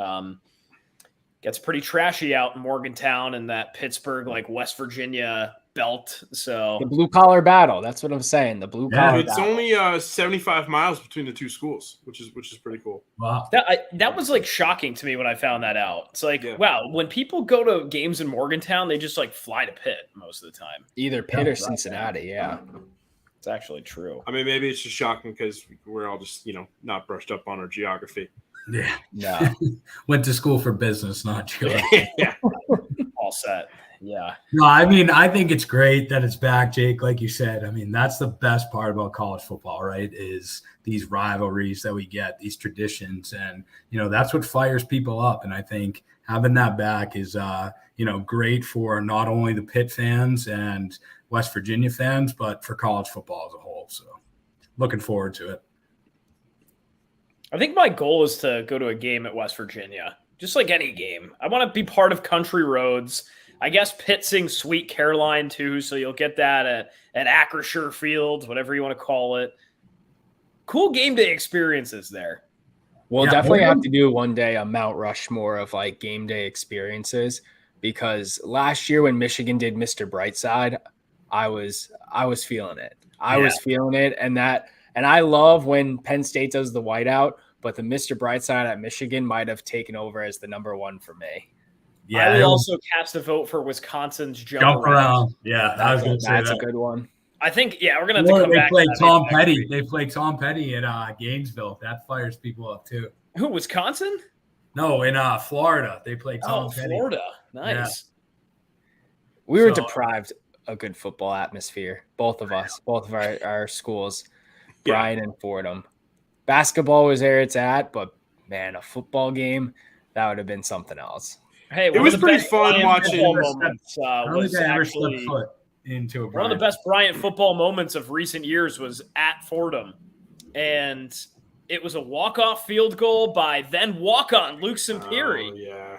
Gets pretty trashy out in Morgantown and that Pittsburgh, West Virginia belt. So the blue collar battle. That's what I'm saying. The blue collar. It's battle. only 75 miles between the two schools, which is pretty cool. Wow. That was shocking to me when I found that out. It's wow, when people go to games in Morgantown, they just fly to Pitt most of the time. Either Pitt or Cincinnati. Yeah. It's actually true. I mean, maybe it's just shocking because we're all just, not brushed up on our geography. Yeah. No. Went to school for business, not geography. Yeah. All set. Yeah. No, I mean, I think it's great that it's back, Jake. Like you said, I mean, that's the best part about college football, right? Is these rivalries that we get, these traditions. And, that's what fires people up. And I think having that back is, great for not only the Pitt fans and West Virginia fans, but for college football as a whole. So looking forward to it. I think my goal is to go to a game at West Virginia, just like any game. I want to be part of Country Roads. I guess Pittsing Sweet Caroline too, so you'll get that at Acrisure Field, whatever you want to call it. Cool game day experiences there. We'll definitely have to do one day a Mount Rushmore of like game day experiences, because last year when Michigan did Mr. Brightside, I was feeling it. I was feeling it, and I love when Penn State does the whiteout, but the Mr. Brightside at Michigan might have taken over as the number one for me. Yeah, I will also cast a vote for Wisconsin's jump around. Yeah, that's a good one. I think, we're going to have to come back. They play Tom Petty at Gainesville. That fires people up too. Who, Wisconsin? No, in Florida. They play Tom Petty. Florida. Nice. Yeah. We were deprived a good football atmosphere. Both of us, both of our schools, Bryan and Fordham. Basketball was where it's at, but man, a football game, that would have been something else. Hey, it was pretty fun watching. One of the best Bryant football moments of recent years was at Fordham, and it was a walk-off field goal by then walk-on Luke Sampieri. Oh, yeah,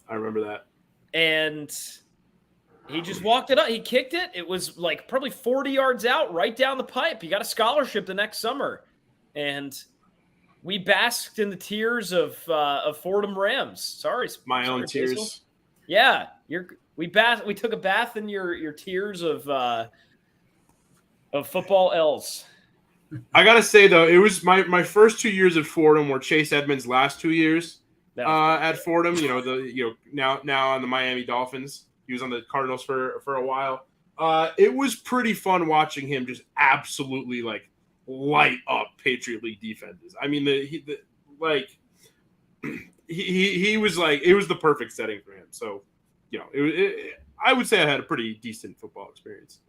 I remember that. And he just walked it up. He kicked it. It was like probably 40 yards out, right down the pipe. He got a scholarship the next summer, and we basked in the tears of Fordham Rams. Sorry, own tears. Yeah, we took a bath in your tears of football L's. I gotta say though, it was my first 2 years at Fordham were Chase Edmonds' last 2 years at Fordham. Now on the Miami Dolphins. He was on the Cardinals for a while. It was pretty fun watching him just absolutely like light up Patriot League defenses. I mean, he was like, it was the perfect setting for him. So, I would say I had a pretty decent football experience.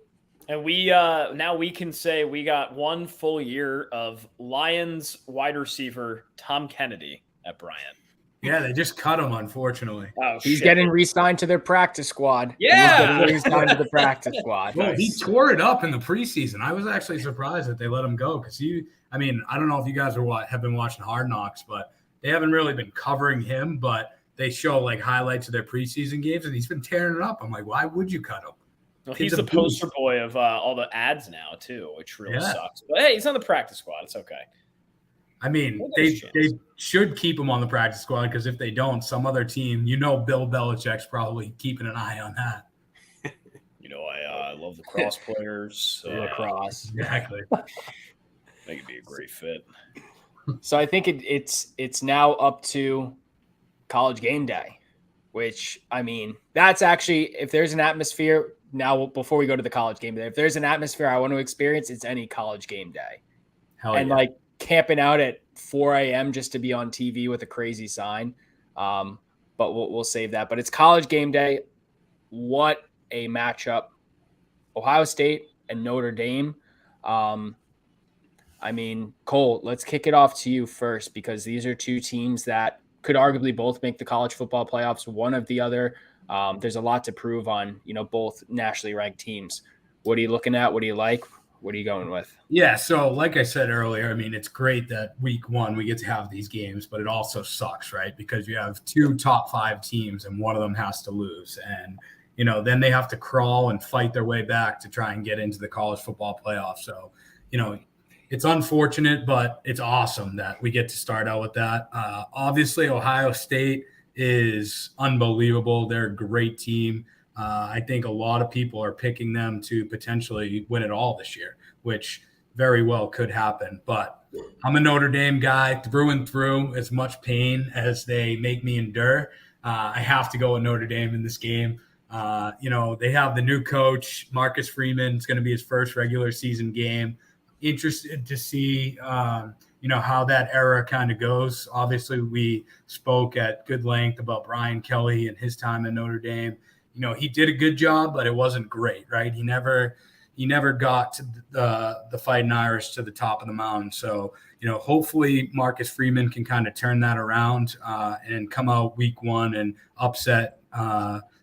And we now we can say we got 1 full year of Lions wide receiver Tom Kennedy at Bryant. Yeah, they just cut him, unfortunately. Oh, he's getting re-signed to their practice squad. Yeah, he's getting re-signed to the practice squad. Well, he tore it up in the preseason. I was actually surprised that they let him go because I don't know if you guys have been watching Hard Knocks, but they haven't really been covering him. But they show like highlights of their preseason games, and he's been tearing it up. I'm like, why would you cut him? Well, he's the poster boy of all the ads now too, which really sucks. But hey, he's on the practice squad. It's okay. I mean, they should keep him on the practice squad because if they don't, some other team, Bill Belichick's probably keeping an eye on that. I love the cross players. Lacrosse. Exactly. Think it'd be a great fit. So I think it's now up to College Game Day, which, I mean, that's actually, if there's an atmosphere now, before we go to the College Game Day, if there's an atmosphere I want to experience, it's any College Game Day. Like camping out at 4 a.m. just to be on TV with a crazy sign. But we'll save that. But it's College Game Day. What a matchup. Ohio State and Notre Dame. I mean, Cole, let's kick it off to you first, because these are two teams that could arguably both make the college football playoffs, one of the other. There's a lot to prove on, both nationally ranked teams. What are you looking at? What do you like? What are you going with? Yeah, so like I said earlier, I mean, it's great that week 1 we get to have these games, but it also sucks, right? Because you have 2 top 5 teams and one of them has to lose. And, then they have to crawl and fight their way back to try and get into the college football playoff. So, it's unfortunate, but it's awesome that we get to start out with that. Obviously, Ohio State is unbelievable. They're a great team. I think a lot of people are picking them to potentially win it all this year, which very well could happen. But I'm a Notre Dame guy through and through. As much pain as they make me endure, I have to go with Notre Dame in this game. They have the new coach, Marcus Freeman. It's going to be his first regular season game. Interested to see, how that era kind of goes. Obviously, we spoke at good length about Brian Kelly and his time at Notre Dame. He did a good job, but it wasn't great, right? He never got to the Fighting Irish to the top of the mountain. So, hopefully Marcus Freeman can kind of turn that around and come out week 1 and upset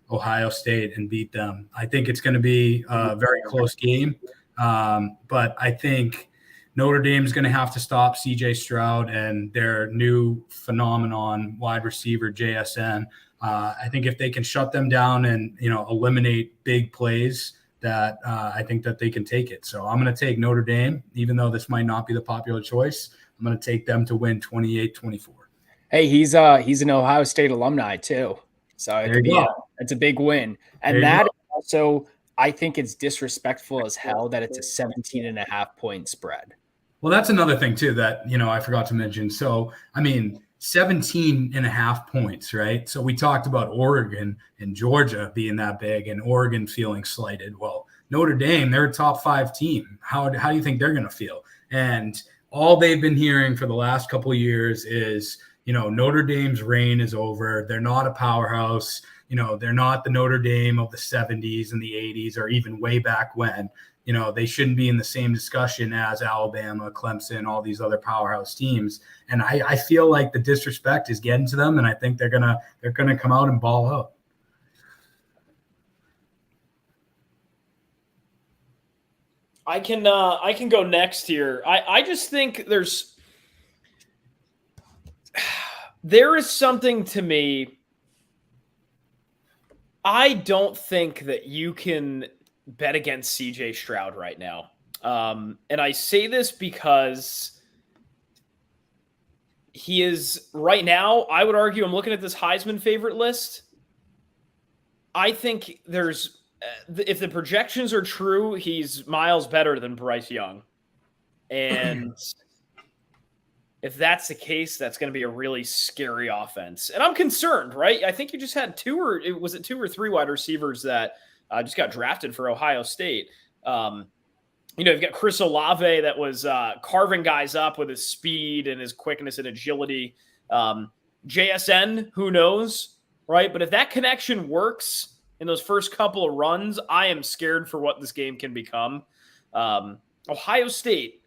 Ohio State and beat them. I think it's going to be a very close game. But I think Notre Dame's going to have to stop C.J. Stroud and their new phenomenon wide receiver, JSN. I think if they can shut them down and, eliminate big plays, that I think that they can take it. So I'm going to take Notre Dame, even though this might not be the popular choice. I'm going to take them to win 28-24. Hey, he's an Ohio State alumni too. So it's a big win. And that also, I think it's disrespectful as hell that it's a 17.5-point spread. Well, that's another thing too that, I forgot to mention. So, 17.5 points, right? So we talked about Oregon and Georgia being that big and Oregon feeling slighted. Well, Notre Dame, they're a top 5 team. How do you think they're going to feel? And all they've been hearing for the last couple of years is, Notre Dame's reign is over. They're not a powerhouse. They're not the Notre Dame of the 70s and the 80s or even way back when. They shouldn't be in the same discussion as Alabama, Clemson, all these other powerhouse teams. And I feel like the disrespect is getting to them, and I think they're gonna come out and ball out. I can go next here. I just think there is something to me. I don't think that you can bet against CJ Stroud right now. And I say this because he is right now, I would argue, I'm looking at this Heisman favorite list. I think if the projections are true, he's miles better than Bryce Young. And if that's the case, that's going to be a really scary offense. And I'm concerned, right? I think you just had 2 or 3 wide receivers that just got drafted for Ohio State. You've got Chris Olave that was carving guys up with his speed and his quickness and agility. JSN, who knows, right? But if that connection works in those first couple of runs, I am scared for what this game can become. Ohio State,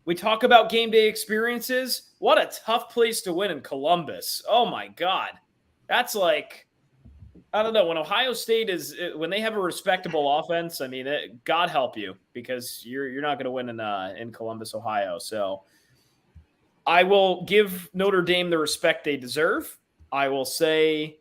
we talk about game day experiences. What a tough place to win in Columbus. Oh, my God. That's like, I don't know. When Ohio State when they have a respectable offense, God help you, because you're not going to win in Columbus, Ohio. So I will give Notre Dame the respect they deserve. I will say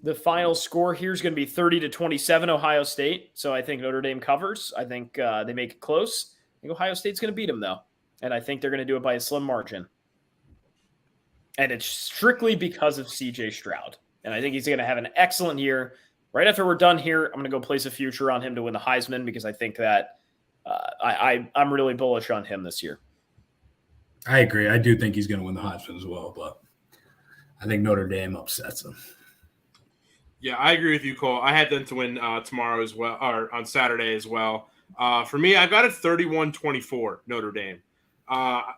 the final score here is going to be 30-27 Ohio State. So I think Notre Dame covers. I think they make it close. I think Ohio State's going to beat them, though. And I think they're going to do it by a slim margin. And it's strictly because of CJ Stroud. And I think he's going to have an excellent year. Right after we're done here, I'm going to go place a future on him to win the Heisman, because I think that I'm really bullish on him this year. I agree. I do think he's going to win the Heisman as well, but I think Notre Dame upsets him. Yeah, I agree with you, Cole. I had them to win tomorrow as well, or on Saturday as well. For me, I got it 31-24 Notre Dame. I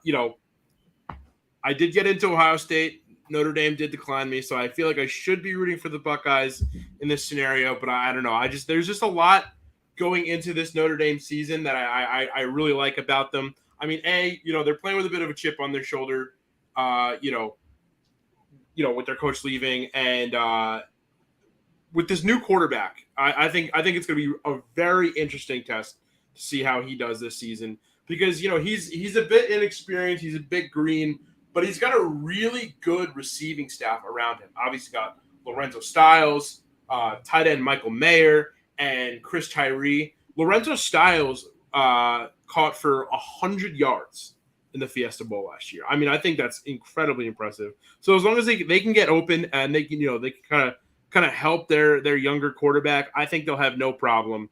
did get into Ohio State. Notre Dame did decline me, so I feel like I should be rooting for the Buckeyes in this scenario, but I don't know. There's just a lot going into this Notre Dame season that I really like about them. They're playing with a bit of a chip on their shoulder, with their coach leaving, and with this new quarterback, I think it's going to be a very interesting test to see how he does this season, because he's a bit inexperienced, he's a bit green, but he's got a really good receiving staff around him. Obviously got Lorenzo Styles, tight end Michael Mayer, and Chris Tyree. Lorenzo Styles caught for 100 yards in the Fiesta Bowl last year. I think that's incredibly impressive. So as long as they can get open and they can kind of help their younger quarterback, I think they'll have no problem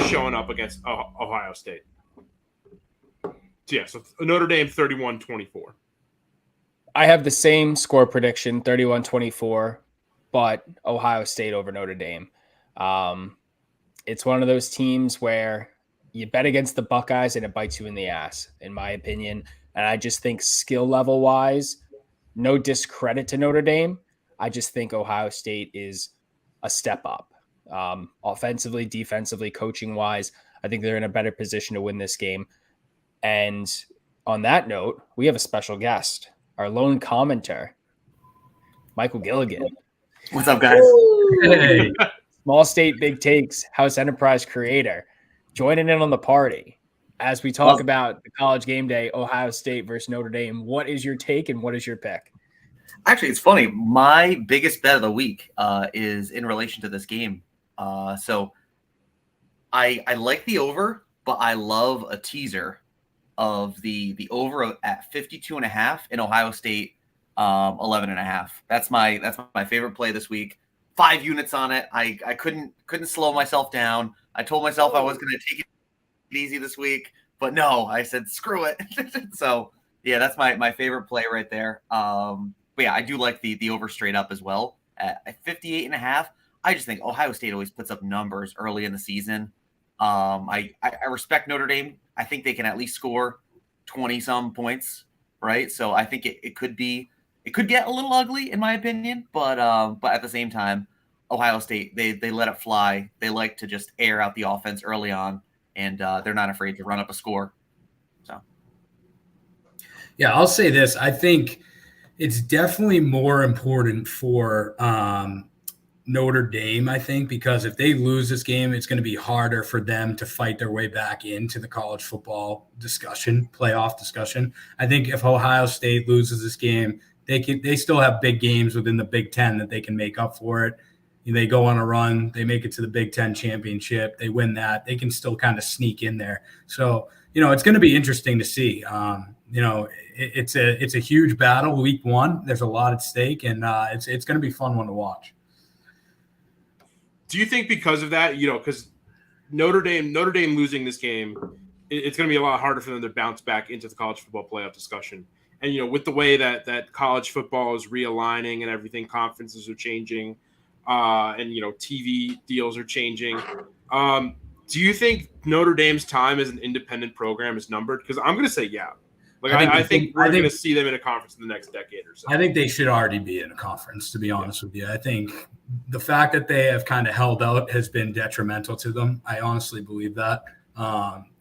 showing up against Ohio State. So Notre Dame 31-24. I have the same score prediction, 31-24, but Ohio State over Notre Dame. It's one of those teams where you bet against the Buckeyes and it bites you in the ass, in my opinion. And I just think skill level wise, no discredit to Notre Dame. I just think Ohio State is a step up. Offensively, defensively, coaching wise, I think they're in a better position to win this game. And on that note, we have a special guest, our lone commenter, Michael Gilligan. What's up, guys? Hey. Small State Big Takes House Enterprise creator, joining in on the party as we talk about the college game day, Ohio State versus Notre Dame. What is your take and what is your pick? Actually, it's funny. My biggest bet of the week is in relation to this game. So I like the over, but I love a teaser of the over at 52.5 in Ohio State, 11.5. That's my favorite play this week. 5 units on it. I couldn't slow myself down. I told myself I was going to take it easy this week, but no, I said screw it. So yeah, that's my favorite play right there. But yeah, I do like the over straight up as well at 58.5. I just think Ohio State always puts up numbers early in the season. I respect Notre Dame. I think they can at least score 20 some points, right? So I think it could get a little ugly in my opinion, but at the same time, Ohio State they let it fly. They like to just air out the offense early on, and they're not afraid to run up a score. So yeah, I'll say this. I think it's definitely more important for Notre Dame, I think, because if they lose this game, it's going to be harder for them to fight their way back into the college football playoff discussion. I think if Ohio State loses this game, they still have big games within the Big Ten that they can make up for it. They go on a run, they make it to the Big Ten championship, they win that, they can still kind of sneak in there. So, it's going to be interesting to see. It's a huge battle week one. There's a lot at stake, and it's going to be a fun one to watch. Do you think because of that, because Notre Dame losing this game, it's going to be a lot harder for them to bounce back into the college football playoff discussion? And, with the way that college football is realigning and everything, conferences are changing, and, TV deals are changing. Do you think Notre Dame's time as an independent program is numbered? Because I'm going to say yeah. I think we're going to see them in a conference in the next decade or so. I think they should already be in a conference, to be honest with you. I think the fact that they have kind of held out has been detrimental to them. I honestly believe that.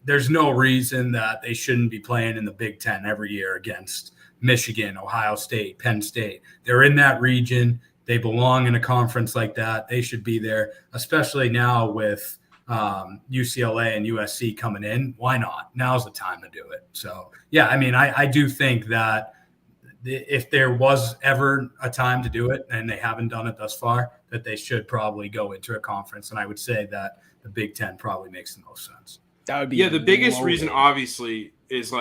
There's no reason that they shouldn't be playing in the Big Ten every year against Michigan, Ohio State, Penn State. They're in that region. They belong in a conference like that. They should be there, especially now with UCLA and USC coming in. Why not? Now's the time to do it. So, yeah, I do think that if there was ever a time to do it and they haven't done it thus far, that they should probably go into a conference. And I would say that the Big Ten probably makes the most sense. That would be the biggest reason, obviously, is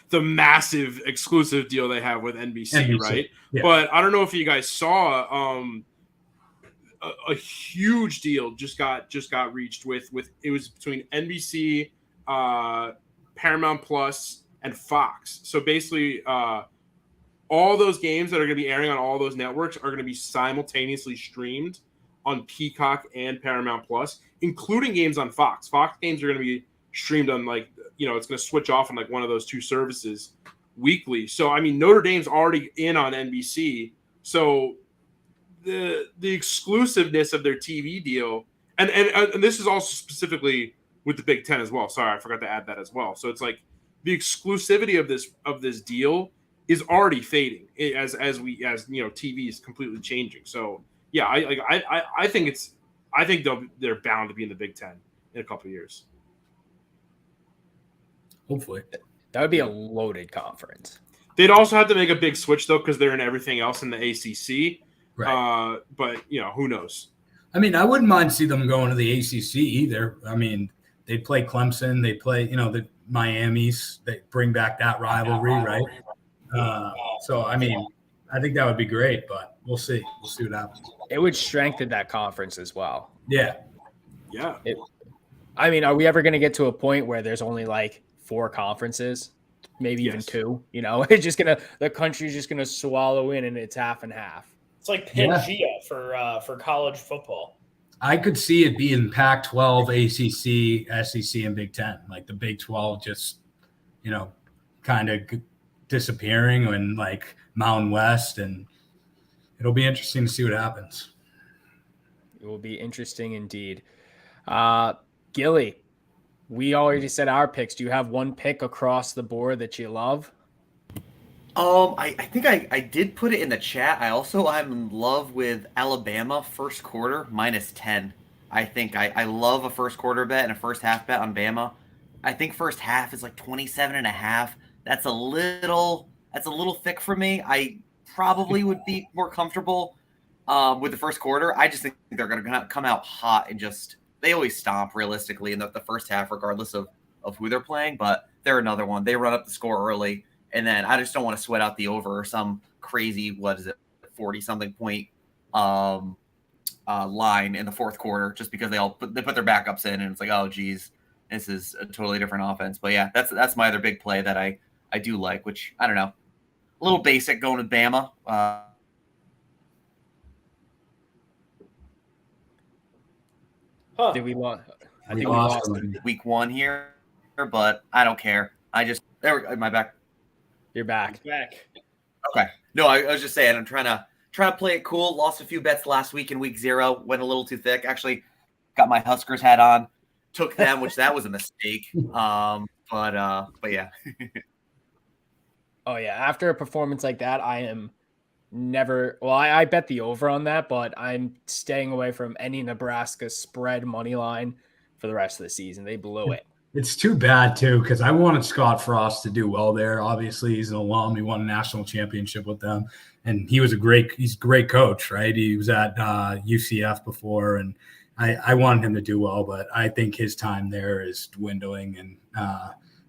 the massive exclusive deal they have with NBC. Right? Yeah. But I don't know if you guys saw a huge deal just got reached with it was between NBC, Paramount Plus, and Fox. So basically, all those games that are going to be airing on all those networks are going to be simultaneously streamed on Peacock and Paramount Plus, including games on Fox. Fox games are going to be streamed on it's going to switch off on one of those two services weekly. So Notre Dame's already in on NBC. So the exclusiveness of their TV deal, and this is also specifically with the Big Ten as well. Sorry, I forgot to add that as well. So it's the exclusivity of this deal is already fading as TV is completely changing. So yeah, I think they're bound to be in the Big Ten in a couple of years. Hopefully, that would be a loaded conference. They'd also have to make a big switch though, because they're in everything else in the ACC. Right. But who knows? I wouldn't mind see them going to the ACC either. They play Clemson, they play the Miami's. They bring back that rivalry, right? So I think that would be great, but we'll see. We'll see what happens. It would strengthen that conference as well. Yeah. Are we ever going to get to a point where there's only 4 conferences, maybe even 2? It's just the country's just gonna swallow in, and it's half and half. It's like Pangea for college football. I could see it being Pac-12, ACC, SEC, and Big Ten. The Big 12 just, kind of disappearing, and Mountain West, and it'll be interesting to see what happens. It will be interesting indeed. Gilly, we already said our picks. Do you have one pick across the board that you love? I think I did put it in the chat. I'm in love with Alabama first quarter -10. I think I love a first quarter bet and a first half bet on Bama. I think first half is 27.5. That's a little thick for me. probably would be more comfortable with the first quarter. I just think they're going to come out hot and they always stomp realistically in the first half, regardless of who they're playing. But they're another one. They run up the score early, and then I just don't want to sweat out the over or some crazy 40-something point line in the fourth quarter just because they put their backups in, and it's like, oh geez, this is a totally different offense. But yeah, that's my other big play that I do like, which I don't know, a little basic going with Bama. Did we lost? I think we lost lost him. him. Week 1 here, but I don't care. Am I back? You're back. Back. Okay. No, I was just saying I'm trying to play it cool. Lost a few bets last week in week 0. Went a little too thick. Actually, got my Huskers hat on. Took them, which that was a mistake. But yeah. Oh yeah. After a performance like that, I am never. Well, I bet the over on that, but I'm staying away from any Nebraska spread money line for the rest of the season. They blew it. It's too bad too, because I wanted Scott Frost to do well there. Obviously, he's an alum. He won a national championship with them, and he's a great coach, right? He was at UCF before, and I wanted him to do well, but I think his time there is dwindling, and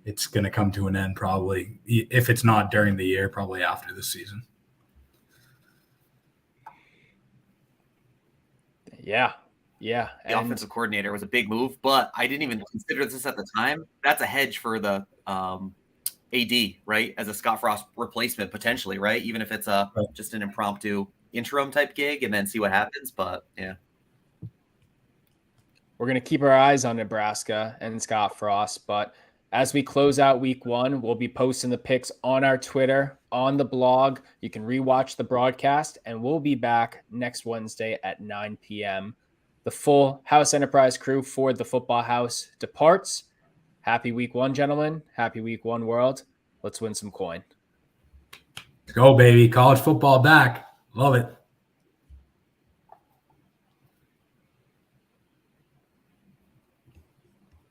it's going to come to an end probably. If it's not during the year, probably after the season. Yeah. Yeah. The offensive coordinator was a big move, but I didn't even consider this at the time. That's a hedge for the AD, right? As a Scott Frost replacement, potentially, right? Even if it's just an impromptu interim type gig and then see what happens. But yeah. We're going to keep our eyes on Nebraska and Scott Frost, but as we close out week 1, we'll be posting the picks on our Twitter, on the blog. You can rewatch the broadcast, and we'll be back next Wednesday at 9 p.m. The full House Enterprise crew for the Football House departs. Happy week 1, gentlemen. Happy week 1, world. Let's win some coin. Let's go, baby. College football back. Love it.